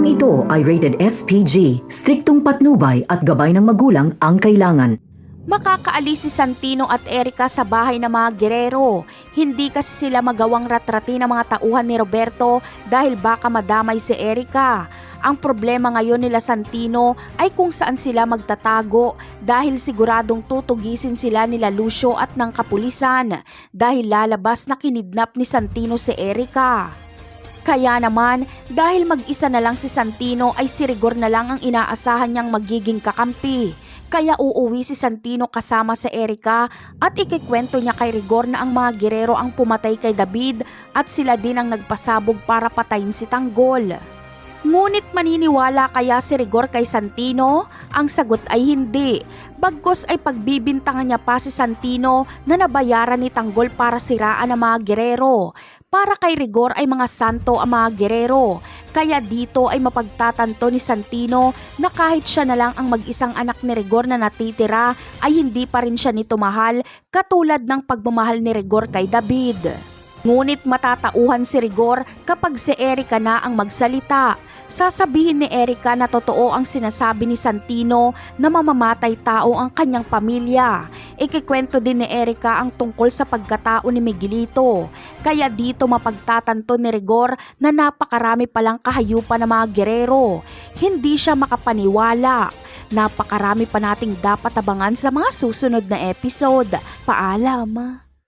Programang ito ay rated SPG, striktong patnubay at gabay ng magulang ang kailangan. Makakaalis si Santino at Erica sa bahay ng mga gerero. Hindi kasi sila magawang ratrati ng mga tauhan ni Roberto dahil baka madamay si Erica. Ang problema ngayon nila Santino ay kung saan sila magtatago dahil siguradong tutugisin sila nila Lucio at ng kapulisan dahil lalabas na kinidnap ni Santino si Erica. Kaya naman, dahil mag-isa na lang si Santino ay si Rigor na lang ang inaasahan niyang magiging kakampi. Kaya uuwi si Santino kasama sa Erica at ikikwento niya kay Rigor na ang mga gerero ang pumatay kay David at sila din ang nagpasabog para patayin si Tanggol. Ngunit maniniwala kaya si Rigor kay Santino? Ang sagot ay hindi. Bagkus ay pagbibintangan niya pa si Santino na nabayaran ni Tanggol para siraan ang mga gerero. Para kay Rigor ay mga santo ang mga gerero. Kaya dito ay mapagtatanto ni Santino na kahit siya na lang ang mag-isang anak ni Rigor na natitira ay hindi pa rin siya nito mahal katulad ng pagmamahal ni Rigor kay David. Ngunit matatauhan si Rigor kapag si Erica na ang magsalita. Sasabihin ni Erica na totoo ang sinasabi ni Santino na mamamatay tao ang kanyang pamilya. Ikikwento din ni Erica ang tungkol sa pagkatao ni Miguelito. Kaya dito mapagtatanto ni Rigor na napakarami palang kahayupan ng mga gerero. Hindi siya makapaniwala. Napakarami pa nating dapat abangan sa mga susunod na episode. Paalam!